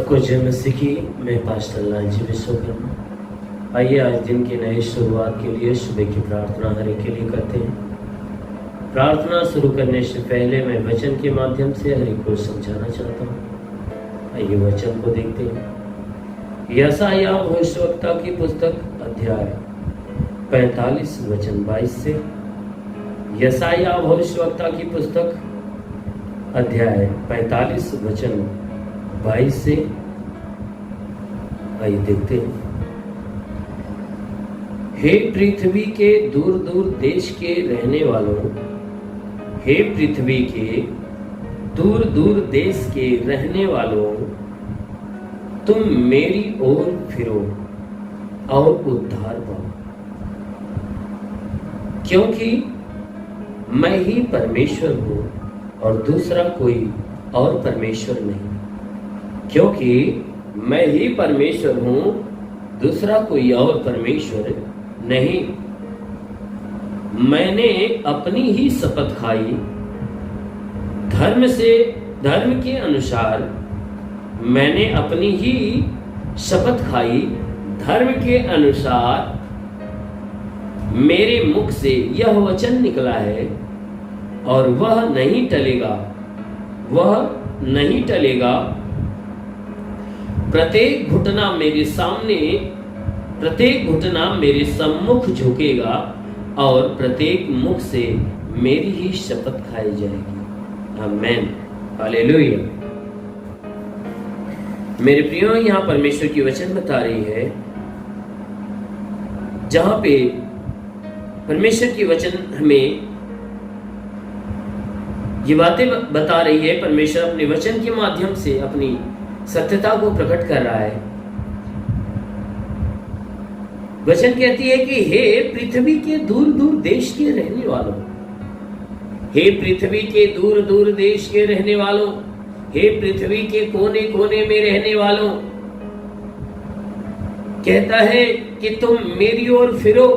सबको जय मसीह की। मैं पास्टर लालजी विश्वकर्मा। आइए आज दिन की नई शुरुआत के लिए सुबह की प्रार्थना हर एक के लिए करते हैं। प्रार्थना शुरू करने से पहले मैं वचन के माध्यम से हर एक को समझाना चाहता हूँ। आइए वचन को देखते हैं। यशायाह भविष्यवक्ता की पुस्तक अध्याय 45 वचन 22 से। यशायाह भविष्यवक्ता की पुस्तक अध्याय 45 वचन 22 से। आइए देखते हैं। हे पृथ्वी के दूर दूर देश के रहने वालों, हे पृथ्वी के दूर दूर देश के रहने वालों, तुम मेरी ओर फिरो और उद्धार पाओ, क्योंकि मैं ही परमेश्वर हूं और दूसरा कोई और परमेश्वर नहीं। क्योंकि मैं ही परमेश्वर हूं, दूसरा कोई और परमेश्वर नहीं। मैंने अपनी ही शपथ खाई, धर्म के अनुसार मैंने अपनी ही शपथ खाई, धर्म के अनुसार मेरे मुख से यह वचन निकला है और वह नहीं टलेगा, वह नहीं टलेगा। प्रत्येक घुटना मेरे सम्मुख झुकेगा और प्रत्येक मुख से मेरी ही शपथ खाई जाएगी। आमीन, हालेलुया। मेरे प्रियो, यहाँ परमेश्वर की वचन बता रही है, जहां पे परमेश्वर की वचन हमें ये बातें बता रही है। परमेश्वर अपने वचन के माध्यम से अपनी सत्यता को प्रकट कर रहा है। वचन कहती है कि हे पृथ्वी के दूर दूर देश के रहने वालों, हे पृथ्वी के दूर दूर देश के रहने वालों, हे पृथ्वी के कोने कोने में रहने वालों, कहता है कि तुम मेरी ओर फिरो।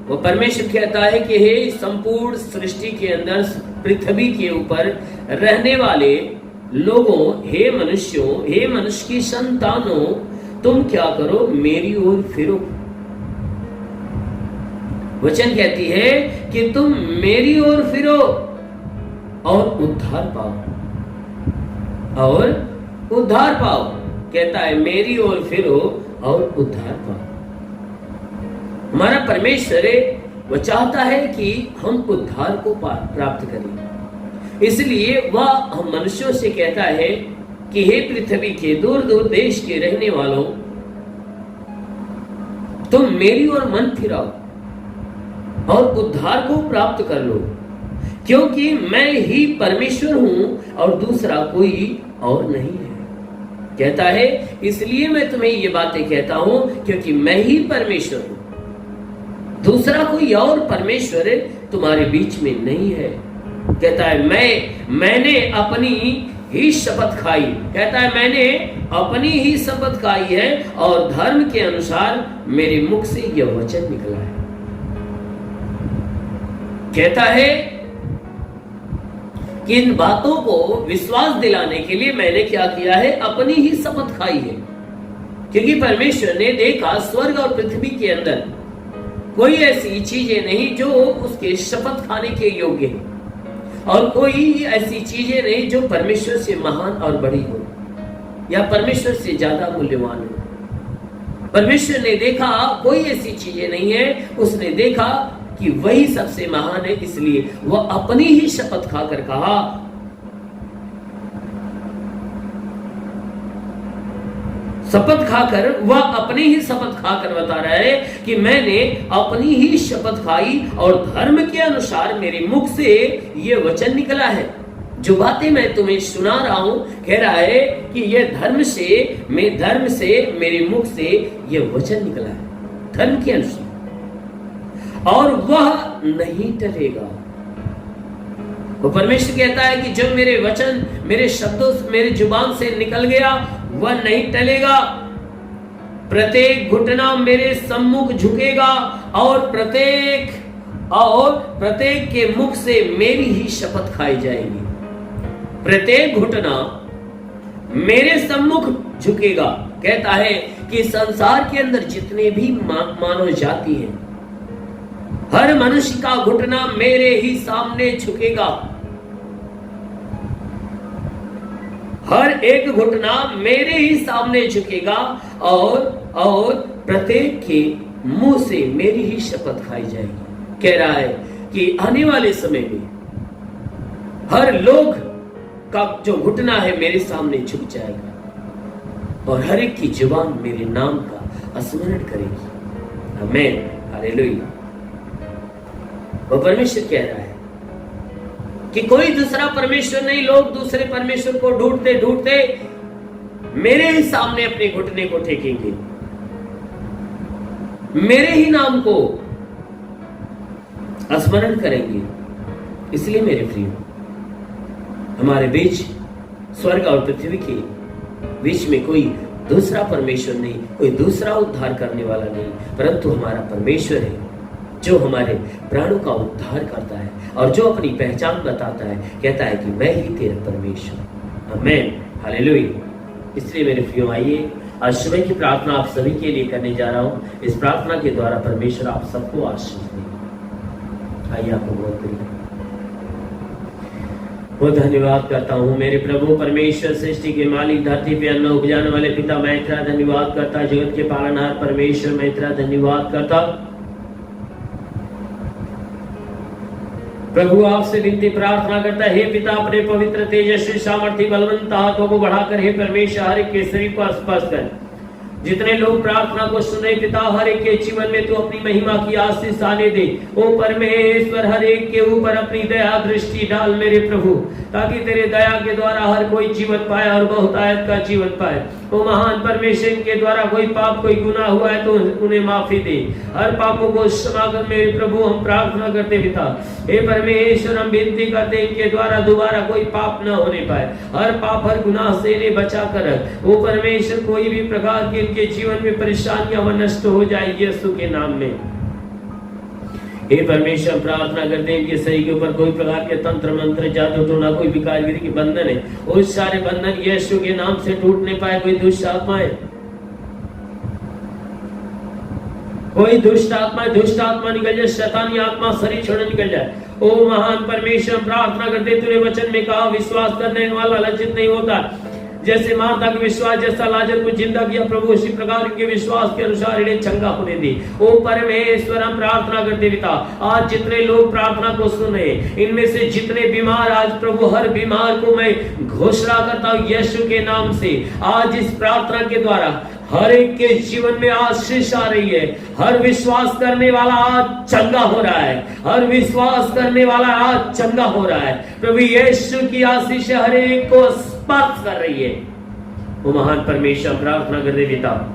वो परमेश्वर कहता है कि हे संपूर्ण सृष्टि के अंदर पृथ्वी के ऊपर रहने वाले लोगों, हे मनुष्यों, हे मनुष्य की संतानों, तुम क्या करो, मेरी ओर फिरो। वचन कहती है कि तुम मेरी ओर फिरो और उद्धार पाओ, और उद्धार पाओ। कहता है मेरी ओर फिरो और उद्धार पाओ। हमारा परमेश्वर वो चाहता है कि हम उद्धार को प्राप्त करें। इसलिए वह हम मनुष्यों से कहता है कि हे पृथ्वी के दूर दूर देश के रहने वालों, तुम मेरी ओर मन फिराओ और उद्धार को प्राप्त कर लो, क्योंकि मैं ही परमेश्वर हूं और दूसरा कोई और नहीं है। कहता है इसलिए मैं तुम्हें ये बातें कहता हूं, क्योंकि मैं ही परमेश्वर हूं, दूसरा कोई और परमेश्वर तुम्हारे बीच में नहीं है। कहता है मैंने अपनी ही शपथ खाई। कहता है मैंने अपनी ही शपथ खाई है और धर्म के अनुसार मेरे मुख से यह वचन निकला है। कहता है कि इन बातों को विश्वास दिलाने के लिए मैंने क्या किया है, अपनी ही शपथ खाई है। क्योंकि परमेश्वर ने देखा स्वर्ग और पृथ्वी के अंदर कोई ऐसी चीजें नहीं जो उसके शपथ खाने के योग्य है, और कोई ऐसी चीजें नहीं जो परमेश्वर से महान और बड़ी हो या परमेश्वर से ज्यादा मूल्यवान हो। परमेश्वर ने देखा कोई ऐसी चीजें नहीं है, उसने देखा कि वही सबसे महान है। इसलिए वह अपनी ही शपथ खाकर कहा, शपथ खाकर वह अपनी ही शपथ खाकर बता रहा है कि मैंने अपनी ही शपथ खाई और धर्म के अनुसार मेरे मुख से ये वचन निकला है। जो बातें मैं तुम्हें सुना रहा हूं, कह रहा है कि ये धर्म से मेरे मुख से ये वचन निकला है, धर्म के अनुसार, और वह नहीं टलेगा। वो परमेश्वर कहता है कि जब मेरे वचन, मेरे शब्दों, मेरे जुबान से निकल गया, वह नहीं टलेगा। प्रत्येक घुटना मेरे सम्मुख झुकेगा और प्रत्येक के मुख से मेरी ही शपथ खाई जाएगी। प्रत्येक घुटना मेरे सम्मुख झुकेगा। कहता है कि संसार के अंदर जितने भी मानव जाति हैं, हर मनुष्य का घुटना मेरे ही सामने झुकेगा। हर एक घुटना मेरे ही सामने झुकेगा और प्रत्येक के मुंह से मेरी ही शपथ खाई जाएगी। कह रहा है कि आने वाले समय में हर लोग का जो घुटना है मेरे सामने झुक जाएगा और हर एक की जुबान मेरे नाम का स्मरण करेगी। आमीन, हालेलुया। वो परमेश्वर कह रहा है कि कोई दूसरा परमेश्वर नहीं। लोग दूसरे परमेश्वर को ढूंढते ढूंढते मेरे ही सामने अपने घुटने को टेकेंगे, मेरे ही नाम को स्मरण करेंगे। इसलिए मेरे प्रिय, हमारे बीच स्वर्ग और पृथ्वी के बीच में कोई दूसरा परमेश्वर नहीं, कोई दूसरा उद्धार करने वाला नहीं, परंतु हमारा परमेश्वर है जो हमारे प्राणों का उद्धार करता है और जो अपनी पहचान बताता है। कहता है कि मैं ही तेरा परमेश्वर। आमीन, हालेलुया। इसलिए मेरे प्रियो, आइए आज सुबह की प्रार्थना आप सभी के लिए करने जा रहा हूं। इस प्रार्थना के द्वारा परमेश्वर आप सबको आशीष देगा। आइए आपको बहुत धन्यवाद करता हूँ मेरे प्रभु परमेश्वर, सृष्टि के मालिक, धरती पे अन्न उपजाने वाले पिता, मैं तेरा धन्यवाद करता। जगत के पालनहार परमेश्वर, मैं तेरा धन्यवाद करता। प्रभु आपसे विनती प्रार्थना करता है, हे पिता, अपने पवित्र तेजस्वी सामर्थ्य बलवंत हाथों को बढ़ाकर हे परमेश्वर हर एक के शरीर को स्पर्श कर। जितने लोग प्रार्थना को सुन रहे पिता, हर एक के जीवन में तू अपनी महिमा की आशीष आने दे। ओ परमेश्वर, हर एक के ऊपर अपनी दया दृष्टि डाल मेरे प्रभु, ताकि तेरे दया के द्वारा हर कोई जीवन पाए और बहुतायत का जीवन पाए। ओ महान परमेश्वर, के द्वारा कोई पाप कोई गुनाह हुआ है तो उन्हें माफी दे। हर पापों को क्षमा कर मेरे प्रभु, हम प्रार्थना करते पिता। हे परमेश्वर, हम विनती करते इनके द्वारा दोबारा कोई पाप न होने पाए। हर पाप हर गुनाह से इन्हें बचा कर रख। ओ परमेश्वर, कोई भी प्रकार की इनके जीवन में परेशानियां व नष्ट हो जाए यीशु के नाम में। हे परमेश्वर, प्रार्थना करते हैं कि शरीर के ऊपर कोई प्रकार के तंत्र मंत्र जादू टोना कोई विकार विधि के बंधन है, उस सारे बंधन यीशु के नाम से टूटने पाए। कोई दुष्ट आत्माएं, कोई दुष्ट आत्मा निकल जाए, शैतानी आत्मा शरीर छोड़ निकल जाए। ओ महान परमेश्वर, प्रार्थना करते तूने वचन में कहा, विश्वास करने वाला लज्जित नहीं होता। जैसे माता के विश्वास जैसा लाजर को जिंदा किया प्रभु, उसी प्रकार इनके विश्वास के अनुसार इन्हें चंगा होने दी। ओ परमेश्वर, हम प्रार्थना करते पिता, आज जितने लोग प्रार्थना को सुन रहे, इनमें से जितने बीमार, आज प्रभु हर बीमार को मैं घोषणा करता हूँ यीशु के नाम से। आज इस प्रार्थना के द्वारा हर एक के जीवन में आशीष आ रही है। हर विश्वास करने वाला आज चंगा हो रहा है, हर विश्वास करने वाला आज चंगा हो रहा है। प्रभु यीशु की आशीष हर एक को स्पर्श कर रही है। वो महान परमेश्वर, प्रार्थना कर दे पिता।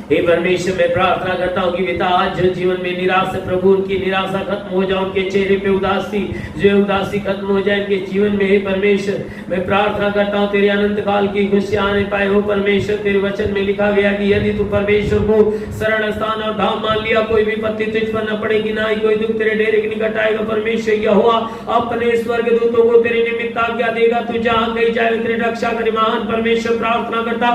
हे परमेश्वर, मैं प्रार्थना करता हूँ कि पिता आज जो जीवन में निराश है प्रभु, उनकी निराशा खत्म हो जाए, उनके चेहरे पे उदासी जो उदासी खत्म हो जाए इनके जीवन में। हे परमेश्वर, मैं प्रार्थना करता हूँ तेरे अनंत काल की खुशियां आने पाए। हो परमेश्वर, तेरे वचन में लिखा गया कि यदि तू परमेश्वर को शरण स्थान और धाम मान लिया, कोई भी विपत्ति तुझ पर न पड़ेगी, ना ही कोई दुख तेरे डेरे के निकट आएगा। परमेश्वर, यहोवा अपने स्वर्गदूतों को तेरे निमित्त आज्ञा देगा, तू जहाँ कहीं जाए तेरी रक्षा करे। महान परमेश्वर, प्रार्थना करता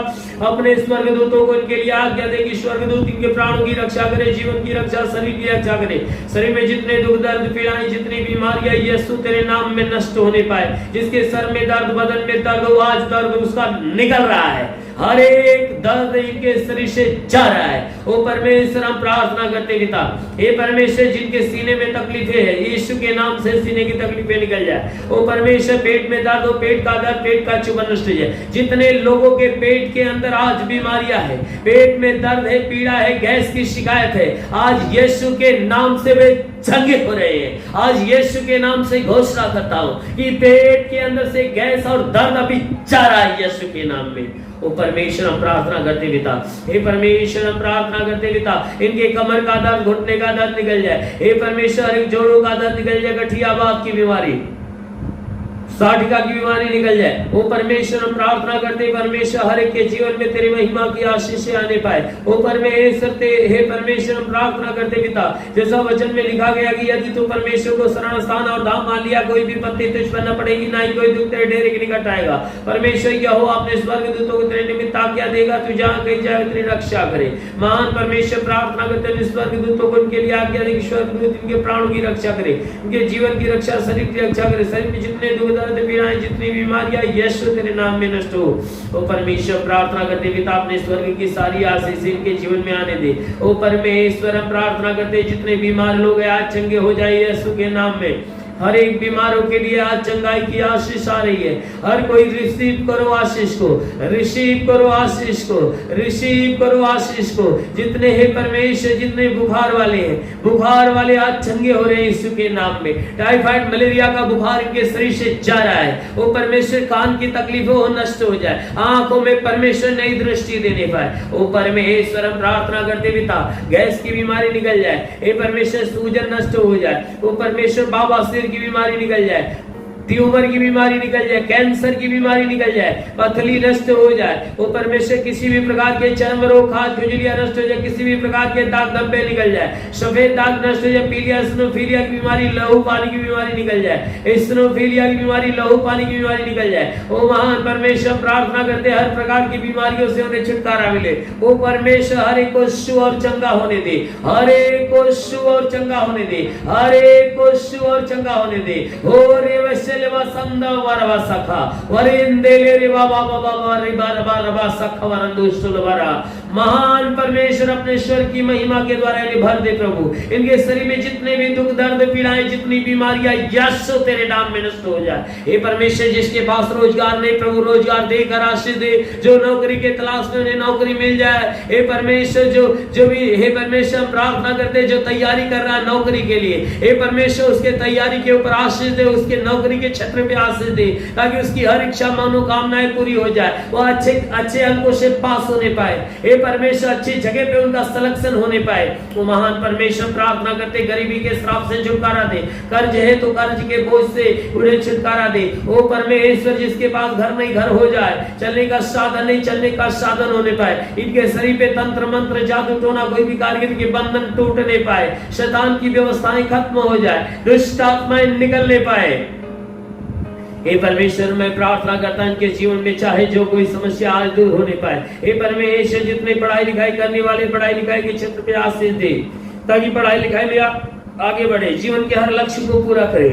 अपने स्वर्गदूतों को इनके लिए आज्ञा दे कि स्वर्गदूत इनके प्राणों की रक्षा करे, जीवन की रक्षा, शरीर की रक्षा करे। शरीर में जितने दुख दर्द पीड़ाएं, जितनी बीमारियां यीशु तेरे नाम में नष्ट होने पाए। जिसके सर में दर्द, बदन में दर्द हो, आज दर्द उसका निकल रहा है। हर एक दर्द इनके शरीर से जा रहा है। ओ परमेश्वर, हम प्रार्थना करते पिता, हे परमेश्वर, जिनके सीने में तकलीफें है यीशु के नाम से सीने की तकलीफें निकल जाए। ओ परमेश्वर, पेट में दर्द हो, पेट का दर्द, पेट का चुभन नष्ट हो जाए। जितने लोगों के पेट के अंदर आज बीमारियां है, पेट में दर्द है, पीड़ा है, गैस की शिकायत है, आज यीशु के नाम से वे चंगे हो रहे हैं। आज यीशु के नाम से घोषणा करता हूं कि पेट के अंदर से गैस और दर्द अभी जा रहा है यीशु के नाम में। ओ परमेश्वर, हम प्रार्थना करते पिता, हे परमेश्वर, हम प्रार्थना करते पिता, इनके कमर का दर्द, घुटने का दर्द निकल जाए। हे परमेश्वर, एक जोड़ों का दर्द निकल जाए, गठियावात की बीमारी साठिका की बीमारी निकल जाए। वो परमेश्वर हम प्रार्थना करते परमेश्वर हर एक के जीवन में तेरी महिमा की आशीष आने पाए। वो परमेश्वर हे परमेश्वर हम प्रार्थना करते पिता, जैसा वचन में लिखा गया कि यदि तू परमेश्वर को शरण स्थान और धाम मान लिया, कोई भी विपत्ति तुझ पर न पड़ेगी, ना ही कोई दुख तेरे डेरे के निकट आएगा। परमेश्वर क्या हो अपने स्वर्गदूतों को तेरे निमित्त आज्ञा देगा, तू जहाँ कहीं जाए तेरी रक्षा करे। महान परमेश्वर प्रार्थना करते हैं स्वर्गदूतों को उनके लिए आज्ञा दे कि स्वर्गदूत इनके प्राणों की रक्षा करे, इनके जीवन की रक्षा, शरीर की रक्षा करे। शरीर में जितने दुख दर्द पीड़ाएं जितनी बीमारियां यीशु तेरे नाम में नष्ट हो। ओ परमेश्वर प्रार्थना करते पिता अपने स्वर्ग की सारी आशीष इनके जीवन में आने दे। ओ परमेश्वर हम प्रार्थना करते जितने बीमार लोग हैं आज चंगे हो जाए यीशु के नाम में। हर एक बीमारों के लिए आज चंगाई की आशीष आ रही है। हर कोई रिसीव करो आशीष को, रिसीव करो आशीष को, रिसीव करो आशीष को। जितने हैं परमेश्वर, जितने बुखार वाले हैं, बुखार वाले आज चंगे हो रहे हैं यीशु के नाम में। टाइफाइड मलेरिया का बुखार इनके शरीर से जा रहा है। वो परमेश्वर कान की तकलीफें हो नष्ट हो जाए, आंखों में परमेश्वर नई दृष्टि देने पाए। वो परमेश्वर हम प्रार्थना करते पिता गैस की बीमारी निकल जाए, हे परमेश्वर सूजन नष्ट हो जाए। वो परमेश्वर बाबा सिर की बीमारी निकल जाए, ट्यूमर की बीमारी निकल जाए, कैंसर की बीमारी निकल जाए, पथरी नष्ट हो जाए। वो परमेश्वर किसी भी प्रकार के चर्म रोग, खाज खुजलियां नष्ट हो जाए, किसी भी प्रकार के दाग धब्बे निकल जाए, सफेद दाग नष्ट हो जाए, पीलिया स्नोफीलिया की बीमारी, लहू पानी की बीमारी निकल जाए, स्नोफीलिया की बीमारी, लहू पानी की बीमारी निकल जाए। वो महान परमेश्वर प्रार्थना करते हर प्रकार की बीमारियों से उन्हें छुटकारा मिले। वो परमेश्वर हर एक को शु और चंगा होने दे, हर एक को शु और चंगा होने दे, हर एक को शु और चंगा होने दे। हो रे वैसे वसंदा वरवा सखा वरिंदेले रे बाबा बाबा रे बाबा रबा सखा वरंदुष्टुल वरा। महान परमेश्वर अपने स्वर की महिमा के द्वारा इन्हें भर दे प्रभु। इनके शरीर में जितने भी दुख दर्द पीड़ाएं, जितनी बीमारियां यीशु तेरे नाम में नष्ट हो जाए। हे परमेश्वर जिसके पास रोजगार नहीं प्रभु रोजगार देकर आशीष दे, जो नौकरी के तलाश में उन्हें नौकरी मिल जाए। हे परमेश्वर जो भी हे परमेश्वर प्रार्थना करते जो तैयारी कर रहा है नौकरी के लिए, हे परमेश्वर उसके तैयारी के ऊपर आशीष दे, उसके नौकरी के क्षेत्र पे आशीष दे, ताकि उसकी हर इच्छा मनोकामनाएं पूरी हो जाए, वो अच्छे अंकों से पास होने पाए। हे परमेश्वर अच्छी जगह पे उनका सिलेक्शन होने पाए। वो महान परमेश्वर प्रार्थना करते गरीबी के श्राप से छुटकारा दे, कर्ज है तो कर्ज के बोझ से उन्हें छुटकारा दे। ओ परमेश्वर जिसके पास घर नहीं घर हो जाए, चलने का साधन नहीं चलने का साधन होने पाए, इनके शरीर पे तंत्र मंत्र जादू टोना कोई भी कार्य के बंधन टूटने पाए, शैतान की व्यवस्थाएं खत्म हो जाए, दुष्ट आत्माएं निकलने पाए। हे परमेश्वर मैं प्रार्थना करता हूं इनके जीवन में चाहे जो कोई समस्या आज दूर होने पाए। हे परमेश्वर जितने पढ़ाई लिखाई करने वाले पढ़ाई लिखाई के क्षेत्र पे आशीष दे, ताकि पढ़ाई लिखाई में आगे बढ़े, जीवन के हर लक्ष्य को पूरा करे।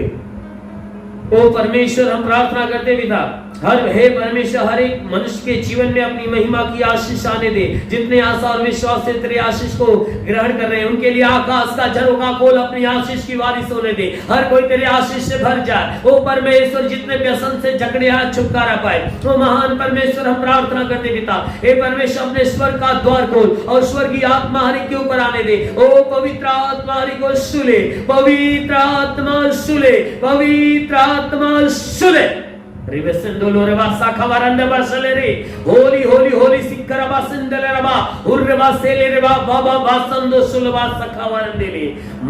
ओ परमेश्वर हम प्रार्थना करते भी था हे परमेश्वर हर एक मनुष्य के जीवन में अपनी महिमा की आशीष आने दे। जितने आशा और विश्वास से तेरे आशीष को ग्रहण कर रहे हैं उनके लिए आकाश का झरोखा खोल, अपनी आशीष की बारिश होने दे, हर कोई तेरे आशीष से भर जाए। ओ परमेश्वर जितने व्यसन से जकड़े हाथ छुटकारा पाए। तो महान परमेश्वर हम प्रार्थना करते पिता हे परमेश्वर अपने स्वर्ग का द्वार खोल और स्वर्गीय आत्मा हर एक के ऊपर आने दे। ओ पवित्र आत्मा हर एक को सुले, पवित्र आत्मा सुले, पवित्र आत्मा सुले। रिवेसेंडोलो रबा साखवारंड बसले रे होली होली होली सिक्कर बसंदले रबा उर्रबा सेले रबा बाबा बासंदो सुलबा सखावरंडेले।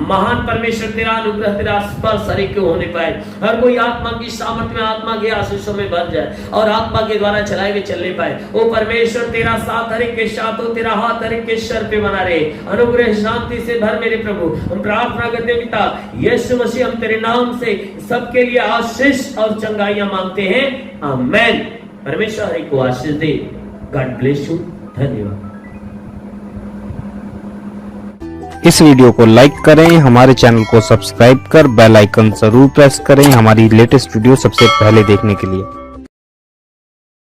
महान परमेश्वर तेरा अनुग्रह तेरा स्पर्श हर एक के होने पाए, हर कोई आत्मा की सामर्थ में आत्मा के आशीषों में भर जाए और आत्मा के द्वारा चलाए हुए चलने पाए। ओ परमेश्वर तेरा साथ हर एक के साथ हो, तेरा हाथ हर एक के सर पे बना रहे, अनुग्रह शांति से भर मेरे प्रभु। हम प्रार्थना करते पिता यीशु मसीह हम तेरे नाम से सबके लिए आशीष और चंगाइयां मांगते हैं, आमेन। परमेश्वर हर एक को आशीष दे। God bless you. धन्यवाद। इस वीडियो को लाइक करें, हमारे चैनल को सब्सक्राइब कर बेल आइकन जरूर प्रेस करें हमारी लेटेस्ट वीडियो सबसे पहले देखने के लिए।